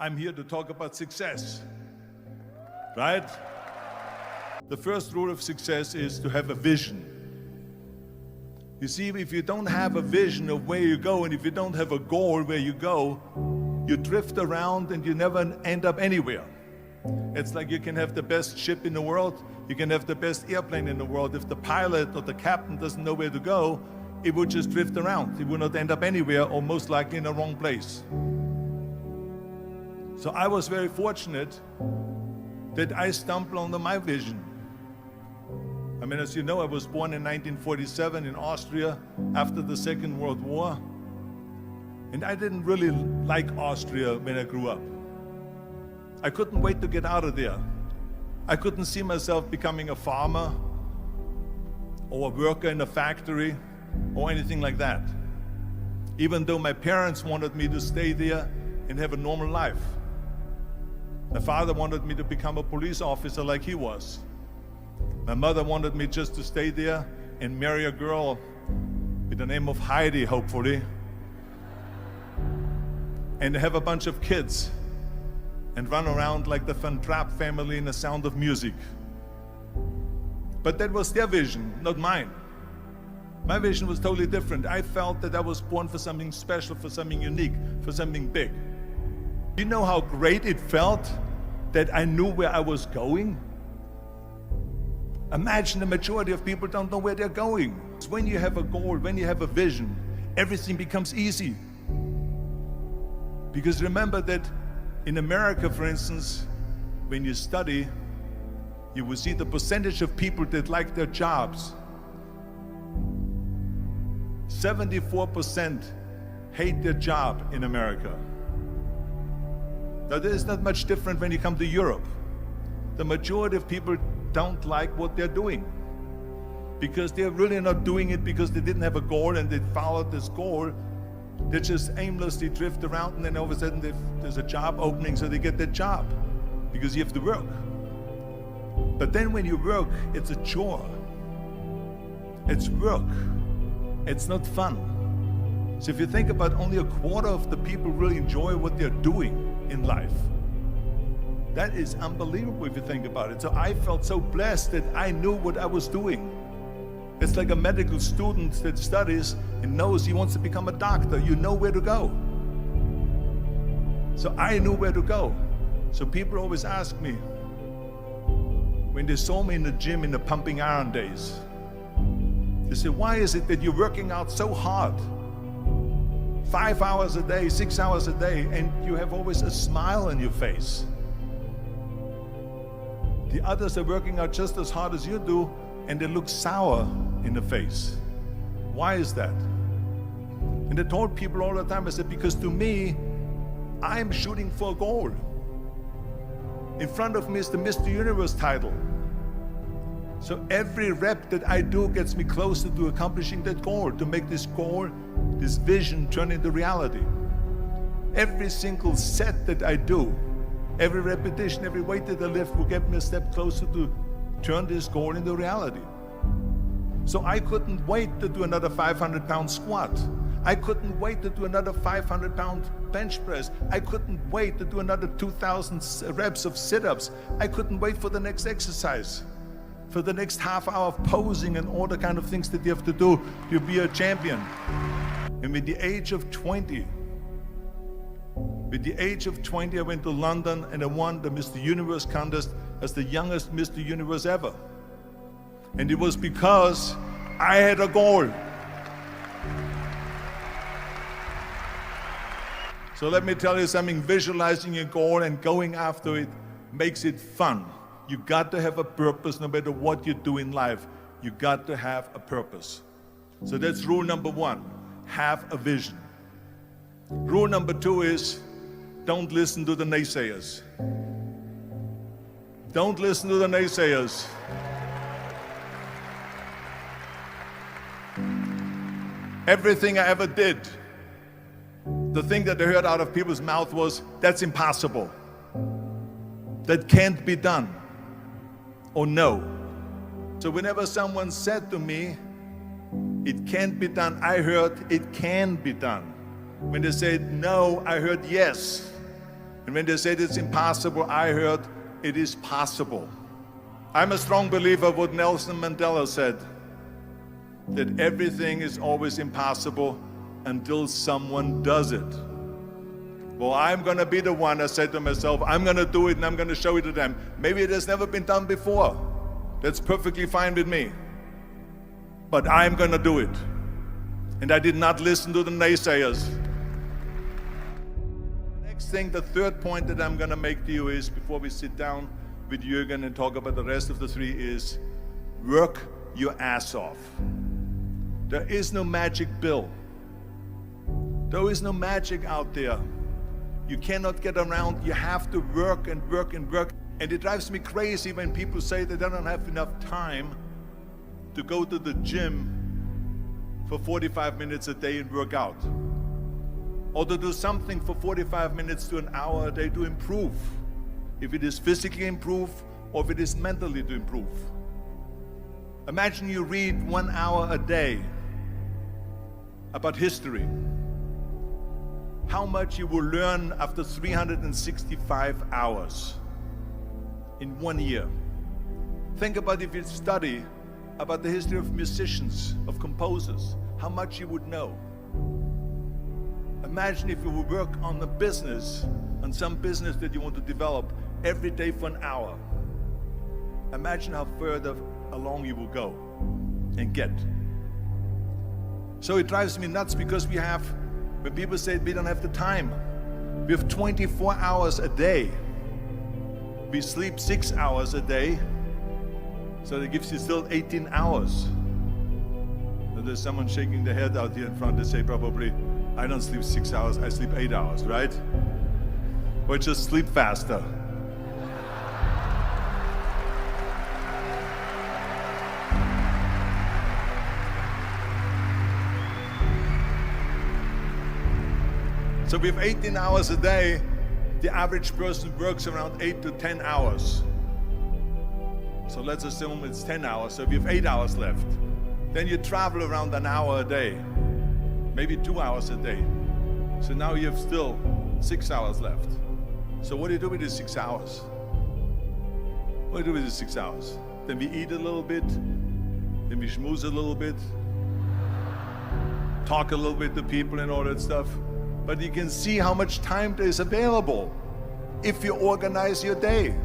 I'm here to talk about success, right? The first rule of success is to have a vision. You see, if you don't have a vision of where you go, and if you don't have a goal where you go, you drift around and you never end up anywhere. It's like you can have the best ship in the world, you can have the best airplane in the world. If the pilot or the captain doesn't know where to go, it would just drift around. It would not end up anywhere, or most likely in the wrong place. So I was very fortunate that I stumbled onto my vision. I mean, as you know, I was born in 1947 in Austria after the Second World War. And I didn't really like Austria when I grew up. I couldn't wait to get out of there. I couldn't see myself becoming a farmer or a worker in a factory or anything like that. Even though my parents wanted me to stay there and have a normal life. My father wanted me to become a police officer like he was. My mother wanted me just to stay there and marry a girl with the name of Heidi, hopefully, and have a bunch of kids and run around like the Van Trapp family in The Sound of Music. But that was their vision, not mine. My vision was totally different. I felt that I was born for something special, for something unique, for something big. You know how great it felt that I knew where I was going? Imagine the majority of people don't know where they're going. When you have a goal, when you have a vision, everything becomes easy. Because remember that in America, for instance, when you study, you will see the percentage of people that like their jobs. 74% hate their job in America. Now, there is not much different when you come to Europe. The majority of people don't like what they're doing because they're really not doing it because they didn't have a goal and they followed this goal. They just aimlessly drift around, and then all of a sudden there's a job opening, so they get that job because you have to work. But then when you work, it's a chore. It's work. It's not fun. So if you think about, only a quarter of the people really enjoy what they're doing in life. That is unbelievable if you think about it. So I felt so blessed that I knew what I was doing. It's like a medical student that studies and knows he wants to become a doctor. You know where to go. So I knew where to go. So people always ask me, when they saw me in the gym in the pumping iron days, they say, why is it that you're working out so hard? 5 hours a day, 6 hours a day, and you have always a smile on your face. The others are working out just as hard as you do, and they look sour in the face. Why is that? And I told people all the time, I said, because to me, I'm shooting for a goal. In front of me is the Mr. Universe title. So every rep that I do gets me closer to accomplishing that goal, to make this goal, this vision turn into reality. Every single set that I do, every repetition, every weight that I lift will get me a step closer to turn this goal into reality. So I couldn't wait to do another 500-pound squat. I couldn't wait to do another 500-pound bench press. I couldn't wait to do another 2,000 reps of sit-ups. I couldn't wait for the next exercise, for the next half hour of posing and all the kind of things that you have to do to be a champion. And with the age of 20, I went to London and I won the Mr. Universe contest as the youngest Mr. Universe ever. And it was because I had a goal. So let me tell you something, visualizing a goal and going after it makes it fun. You got to have a purpose no matter what you do in life. You got to have a purpose. So that's rule number one, have a vision. Rule number two is, don't listen to the naysayers. Don't listen to the naysayers. Everything I ever did, the thing that I heard out of people's mouth was, that's impossible. That can't be done. Or no. So whenever someone said to me, it can't be done, I heard, it can be done. When they said no, I heard yes. And when they said it's impossible, I heard it is possible. I'm a strong believer of what Nelson Mandela said, that everything is always impossible until someone does it. Well, I'm gonna be the one, I said to myself, I'm gonna do it and I'm gonna show it to them. Maybe it has never been done before. That's perfectly fine with me. But I'm gonna do it. And I did not listen to the naysayers. The next thing, the third point that I'm gonna make to you is, before we sit down with Jürgen and talk about the rest of the three, is work your ass off. There is no magic pill. There is no magic out there. You cannot get around. You have to work and work and work. And it drives me crazy when people say that they don't have enough time to go to the gym for 45 minutes a day and work out. Or to do something for 45 minutes to an hour a day to improve. If it is physically improve or if it is mentally to improve. Imagine you read 1 hour a day about history. How much you will learn after 365 hours in 1 year. Think about if you study about the history of musicians, of composers, how much you would know. Imagine if you would work on a business, on some business that you want to develop every day for an hour. Imagine how further along you will go and get. So it drives me nuts because when people say we don't have the time, we have 24 hours a day. We sleep 6 hours a day, so that gives you still 18 hours. So there's someone shaking their head out here in front. They say probably, I don't sleep 6 hours, I sleep 8 hours, right? Or just sleep faster. So we have 18 hours a day. The average person works around 8 to 10 hours. So let's assume it's 10 hours, so we have 8 hours left. Then you travel around an hour a day, maybe 2 hours a day. So now you have still 6 hours left. So what do you do with these 6 hours? What do you do with these 6 hours? Then we eat a little bit, then we schmooze a little bit, talk a little bit to people and all that stuff. But you can see how much time there is available if you organize your day.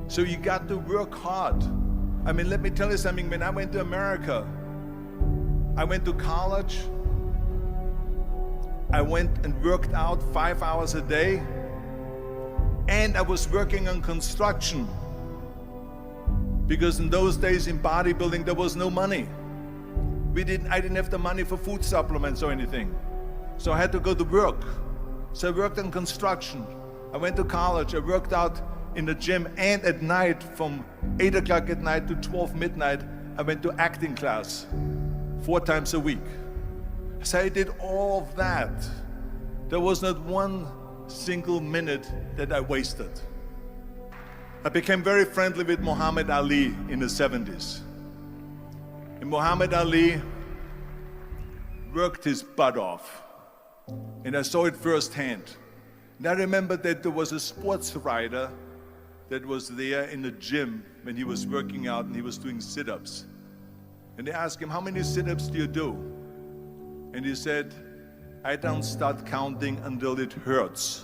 So you got to work hard. I mean, let me tell you something. When I went to America, I went to college. I went and worked out 5 hours a day. And I was working on construction. Because in those days in bodybuilding, there was no money. I didn't have the money for food supplements or anything. So I had to go to work. So I worked on construction. I went to college. I worked out in the gym, and at night from 8 o'clock at night to 12 midnight, I went to acting class 4 times a week. So I did all of that. There was not one single minute that I wasted. I became very friendly with Muhammad Ali in the 70s. And Muhammad Ali worked his butt off. And I saw it firsthand. And I remember that there was a sports writer that was there in the gym when he was working out and he was doing sit-ups. And they asked him, how many sit-ups do you do? And he said, I don't start counting until it hurts.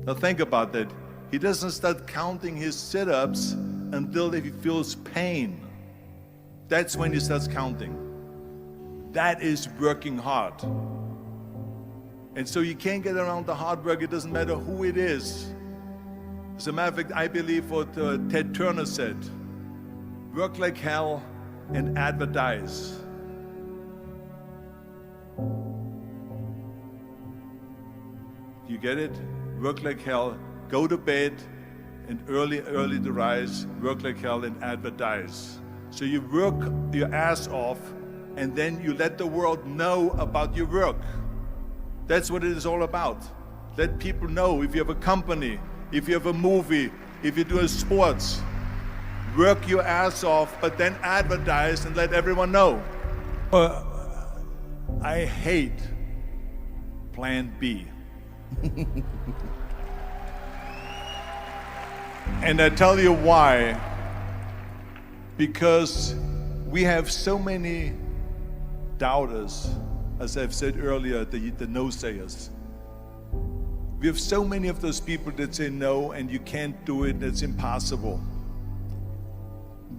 Now think about that. He doesn't start counting his sit-ups until he feels pain. That's when he starts counting. That is working hard. And so you can't get around the hard work. It doesn't matter who it is. As a matter of fact, I believe what Ted Turner said, work like hell and advertise. You get it? Work like hell, go to bed, and early to rise, work like hell and advertise. So you work your ass off, and then you let the world know about your work. That's what it is all about. Let people know. If you have a company, if you have a movie, if you do a sports, work your ass off, but then advertise and let everyone know. I hate plan B. And I tell you why. Because we have so many doubters, as I've said earlier, the no-sayers. We have so many of those people that say no, and you can't do it, it's impossible.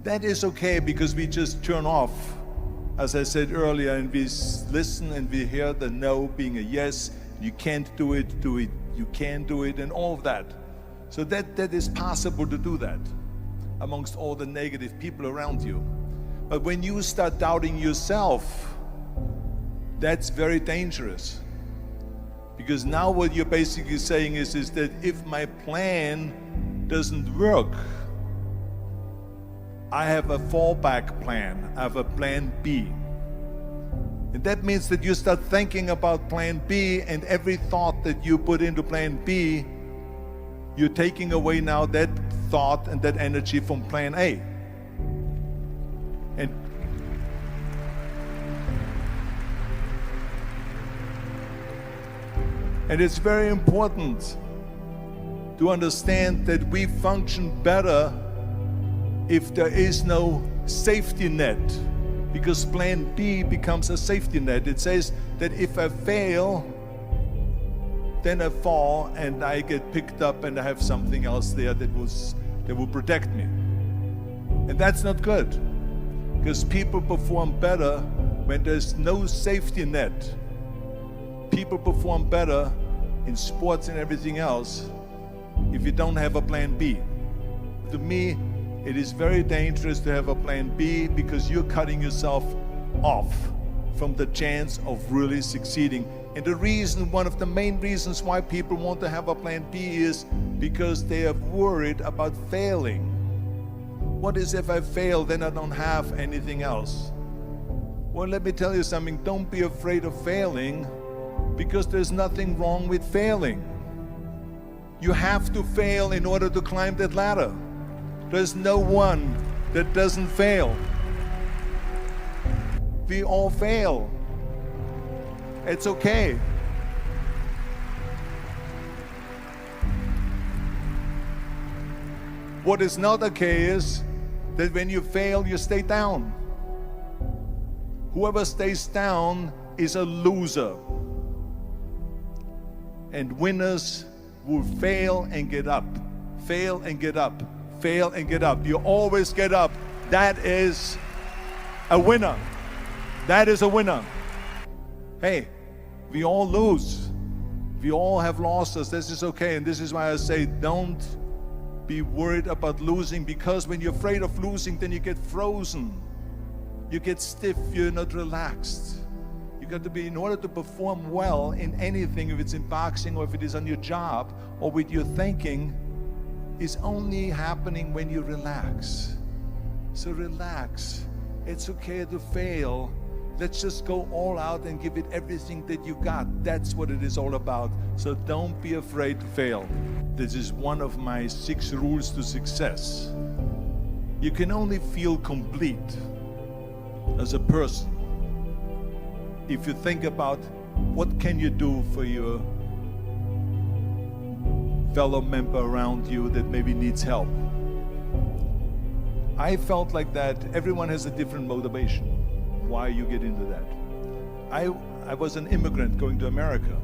That is okay, because we just turn off, as I said earlier, and we listen and we hear the no being a yes. You can't do it, you can do it, and all of that. So that is possible to do that amongst all the negative people around you. But when you start doubting yourself, that's very dangerous. Because now what you're basically saying is that if my plan doesn't work, I have a fallback plan, I have a plan B. And that means that you start thinking about plan B, and every thought that you put into plan B, you're taking away now that thought and that energy from plan A. And it's very important to understand that we function better if there is no safety net, because plan B becomes a safety net. It says that if I fail, then I fall and I get picked up and I have something else there that will protect me. And that's not good, because people perform better when there's no safety net. People perform better in sports and everything else if you don't have a plan B. To me, it is very dangerous to have a plan B, because you're cutting yourself off from the chance of really succeeding. And the reason, one of the main reasons why people want to have a plan B is because they are worried about failing. What is if I fail, then I don't have anything else? Well, let me tell you something. Don't be afraid of failing, because there's nothing wrong with failing. You have to fail in order to climb that ladder. There's no one that doesn't fail. We all fail. It's okay. What is not okay is that when you fail, you stay down. Whoever stays down is a loser. And winners will fail and get up, fail and get up, fail and get up. You always get up. That is a winner. That is a winner. Hey, we all lose. We all have losses. This is okay. And this is why I say, don't be worried about losing, because when you're afraid of losing, then you get frozen. You get stiff. You're not relaxed. You got to be, in order to perform well in anything, if it's in boxing or if it is on your job or with your thinking, is only happening when you relax. So relax. It's okay to fail. Let's just go all out and give it everything that you got. That's what it is all about. So don't be afraid to fail. This is one of my 6 rules to success. You can only feel complete as a person if you think about what can you do for your fellow member around you that maybe needs help. I felt like that everyone has a different motivation why you get into that. I was an immigrant going to America,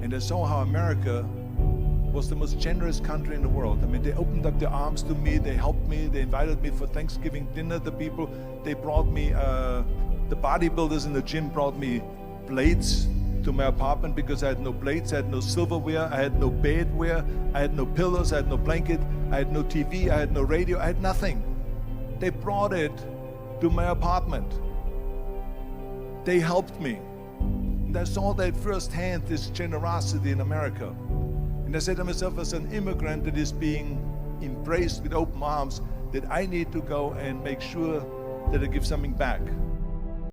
and I saw how America was the most generous country in the world. I mean, they opened up their arms to me, they helped me, they invited me for Thanksgiving dinner. The people, they brought me, the bodybuilders in the gym brought me plates to my apartment because I had no plates, I had no silverware, I had no bedware, I had no pillows, I had no blanket, I had no TV, I had no radio, I had nothing. They brought it to my apartment. They helped me. And I saw that firsthand, this generosity in America. And I said to myself, as an immigrant that is being embraced with open arms, that I need to go and make sure that I give something back.